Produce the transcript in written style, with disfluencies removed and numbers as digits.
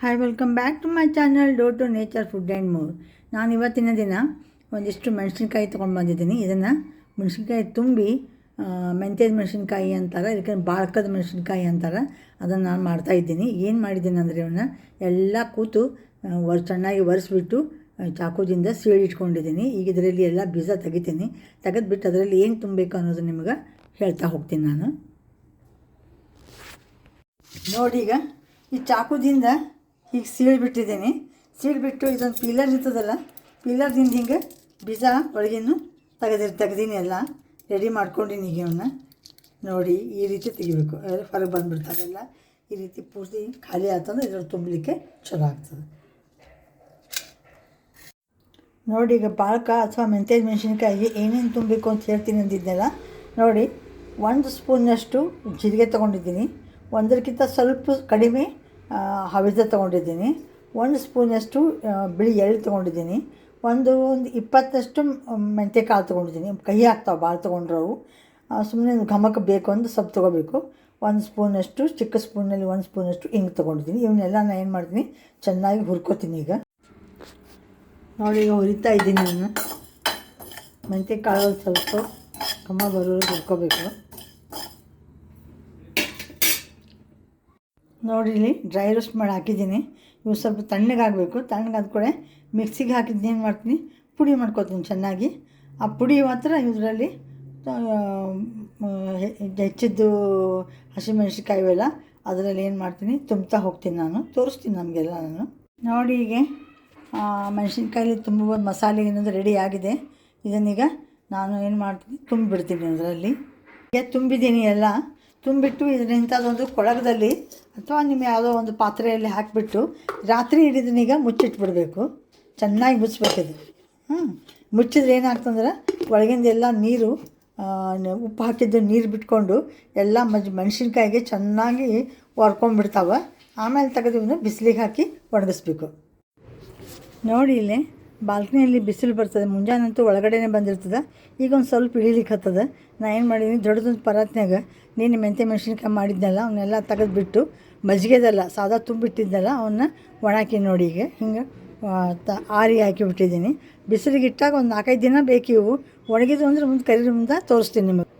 Hi, welcome back to my channel dough to nature food and more. ನಾನು ಇವತ್ತಿನ ದಿನ ಒಂದಿಷ್ಟು ಮೆಣಸಿನ್ಕಾಯಿ ತೊಗೊಂಡು ಬಂದಿದ್ದೀನಿ. ಇದನ್ನು ಮೆಣಸಿನ್ಕಾಯಿ ತುಂಬಿ ಮೆಂತ್ಯದ ಮೆಣಸಿನ್ಕಾಯಿ ಅಂತಾರೆ, ಇದಕ್ಕೆ ಬಾಳ್ಕದ ಮೆಣಸಿನ್ಕಾಯಿ ಅಂತಾರೆ. ಅದನ್ನು ನಾನು ಮಾಡ್ತಾಯಿದ್ದೀನಿ. ಏನು ಮಾಡಿದ್ದೀನಿ ಅಂದರೆ ಇವನ್ನ ಎಲ್ಲ ಕೂತು ಚೆನ್ನಾಗಿ ಒರೆಸ್ಬಿಟ್ಟು ಚಾಕುದಿಂದ ಸೀಳಿಟ್ಕೊಂಡಿದ್ದೀನಿ. ಈಗ ಇದರಲ್ಲಿ ಎಲ್ಲ ಬೀಜ ತೆಗಿತೀನಿ. ತೆಗೆದ್ಬಿಟ್ಟು ಅದರಲ್ಲಿ ಏನು ತುಂಬಬೇಕು ಅನ್ನೋದು ನಿಮಗೆ ಹೇಳ್ತಾ ಹೋಗ್ತೀನಿ ನಾನು. ನೋಡಿ, ಈಗ ಈ ಚಾಕುದಿಂದ ಈಗ ಸೀಳಿಬಿಟ್ಟಿದ್ದೀನಿ. ಸೀಳಿಬಿಟ್ಟು ಇದೊಂದು ಪೀಲರ್ ಇರ್ತದಲ್ಲ, ಪೀಲರ್ದಿಂದ ಹಿಂಗೆ ಬೀಜ ಒಳಗಿನ್ನು ತೆಗೆದೀನಿ. ಎಲ್ಲ ರೆಡಿ ಮಾಡ್ಕೊಂಡಿನಿ. ಈಗ ಇವನ್ನ ನೋಡಿ ಈ ರೀತಿ ತೆಗಿಬೇಕು. ಹೊರಗೆ ಬಂದುಬಿಡ್ತಾರೆಲ್ಲ ಈ ರೀತಿ ಪೂರ್ತಿ ಖಾಲಿ ಆಗ್ತಂದ್ರೆ ಇದ್ರಲ್ಲಿ ತುಂಬಲಿಕ್ಕೆ ಚಲೋ ಆಗ್ತದೆ. ನೋಡಿ, ಈಗ ಪಾಲಕ ಅಥವಾ ಮೆಂತ್ಯದ ಮೆಣಸಿನ್ಕಾಯಿಗೆ ಏನೇನು ತುಂಬಬೇಕು ಅಂತ ಹೇಳ್ತೀನಿ ಅಂದಿದ್ದೆಲ್ಲ. ನೋಡಿ, 1 ಸ್ಪೂನ್ನಷ್ಟು ಜೀರಿಗೆ ತೊಗೊಂಡಿದ್ದೀನಿ. ಒಂದಕ್ಕಿಂತ ಸ್ವಲ್ಪ ಕಡಿಮೆ ಹವಿಜ ತೊಗೊಂಡಿದ್ದೀನಿ. 1 ಸ್ಪೂನಷ್ಟು ಬಿಳಿ ಎಳ್ಳು ತೊಗೊಂಡಿದ್ದೀನಿ. ಒಂದು 20 ಮೆಂತ್ಯ ಕಾಳು ತೊಗೊಂಡಿದ್ದೀನಿ. ಕೈ ಆಗ್ತಾವೆ ಭಾಳ ತೊಗೊಂಡ್ರವು. ಸುಮ್ಮನೆ ಘಮಕ್ಕೆ ಬೇಕು ಅಂದ್ರೆ ಸ್ವಲ್ಪ ತೊಗೋಬೇಕು. 1 ಸ್ಪೂನಷ್ಟು, ಚಿಕ್ಕ ಸ್ಪೂನಲ್ಲಿ 1 ಸ್ಪೂನಷ್ಟು ಹಿಂಗೆ ತೊಗೊಂಡಿದ್ದೀನಿ. ಇವನ್ನೆಲ್ಲ ನಾನು ಏನು ಮಾಡ್ತೀನಿ, ಚೆನ್ನಾಗಿ ಹುರ್ಕೋತೀನಿ. ಈಗ ನೋಡಿ, ಈಗ ಹುರಿತಾ ಇದ್ದೀನಿ ನಾನು. ಮೆಂತ್ಯ ಕಾಳು ಸ್ವಲ್ಪ ಘಮ ಬರೋದು ಹುರ್ಕೋಬೇಕು. ನೋಡಿ, ಇಲ್ಲಿ ಡ್ರೈ ರೋಸ್ಟ್ ಮಾಡಿ ಹಾಕಿದ್ದೀನಿ. ಇವು ಸ್ವಲ್ಪ ತಣ್ಣಗಾಗಬೇಕು. ತಣ್ಣಗಾದ ಕೂಡ ಮಿಕ್ಸಿಗೆ ಹಾಕಿದ್ದು ಏನು ಮಾಡ್ತೀನಿ, ಪುಡಿ ಮಾಡ್ಕೊತೀನಿ ಚೆನ್ನಾಗಿ. ಆ ಪುಡಿ ಮಾತ್ರ ಇದರಲ್ಲಿ ಹೆಚ್ಚಿದ್ದು ಹಸಿಮೆಣಸಿನ್ಕಾಯಿ ಇವೆಲ್ಲ ಅದರಲ್ಲಿ ಏನು ಮಾಡ್ತೀನಿ, ತುಂಬ್ತಾ ಹೋಗ್ತೀನಿ. ನಾನು ತೋರಿಸ್ತೀನಿ ನಮಗೆಲ್ಲ. ನಾನು ನೋಡಿ, ಈಗ ಮೆಣಸಿನ್ಕಾಯಲ್ಲಿ ತುಂಬುವ ಮಸಾಲೆ ಏನಂದ್ರೆ ರೆಡಿ ಆಗಿದೆ. ಇದನ್ನೀಗ ನಾನು ಏನು ಮಾಡ್ತೀನಿ, ತುಂಬಿಬಿಡ್ತೀನಿ. ಅದರಲ್ಲಿ ಈಗ ತುಂಬಿದ್ದೀನಿ. ಎಲ್ಲ ತುಂಬಿಟ್ಟು ಇದನ್ನ ಇಂಥದ್ದೊಂದು ಕೊಳಗದಲ್ಲಿ ಅಥವಾ ನಿಮ್ಮ ಯಾವುದೋ ಒಂದು ಪಾತ್ರೆಯಲ್ಲಿ ಹಾಕಿಬಿಟ್ಟು ರಾತ್ರಿ ಇದನ್ನೀಗ ಮುಚ್ಚಿಟ್ಬಿಡಬೇಕು. ಚೆನ್ನಾಗಿ ಮುಚ್ಚಬೇಕಿದೆ. ಮುಚ್ಚಿದ್ರೆ ಏನಾಗ್ತಂದ್ರೆ ಒಳಗಿಂದ ಎಲ್ಲ ನೀರು, ಉಪ್ಪು ಹಾಕಿದ್ದು ನೀರು ಬಿಟ್ಕೊಂಡು ಎಲ್ಲ ಮೆಣಸಿನ್ಕಾಯಿಗೆ ಚೆನ್ನಾಗಿ ಒರ್ಕೊಂಡ್ಬಿಡ್ತಾವೆ. ಆಮೇಲೆ ತೆಗೆದು ಬಿಸಿಲಿಗೆ ಹಾಕಿ ಒಣಗಿಸ್ಬೇಕು. ನೋಡಿ, ಇಲ್ಲಿ ಬಾಲ್ಕನಿಯಲ್ಲಿ ಬಿಸಿಲು ಬರ್ತದೆ. ಮುಂಜಾನಂತೂ ಒಳಗಡೆನೇ ಬಂದಿರ್ತದೆ. ಈಗ ಒಂದು ಸ್ವಲ್ಪ ಇಳಿಲಿಕ್ಕೆ ಹತ್ತದ. ನಾನು ಏನು ಮಾಡಿದ್ದೀನಿ, ದೊಡ್ಡದೊಂದು ಪರಾತ್ನಾಗ ನೀನು ಮೆಂತ್ಯ ಮೆಣಸಿನ್ಕಾಯಿ ಮಾಡಿದ್ನಲ್ಲ ಅವನ್ನೆಲ್ಲ ತೆಗೆದುಬಿಟ್ಟು ಮಜ್ಜಿಗೆದಲ್ಲ ಸಾದಾ ತುಂಬಿಟ್ಟಿದ್ದಲ್ಲ ಅವನ್ನ ಒಣಾಕಿ. ನೋಡಿ, ಈಗ ಹಿಂಗೆ ಆರಿ ಹಾಕಿಬಿಟ್ಟಿದ್ದೀನಿ. ಬಿಸಿಲಿಗೆ ಇಟ್ಟಾಗ ಒಂದು 4-5 ದಿನ ಬೇಕು. ಇವು ಒಣಗಿದ್ವು ಅಂದರೆ ಮುಂದೆ ಮುಂದೆ ತೋರಿಸ್ತೀನಿ ನಿಮಗೆ.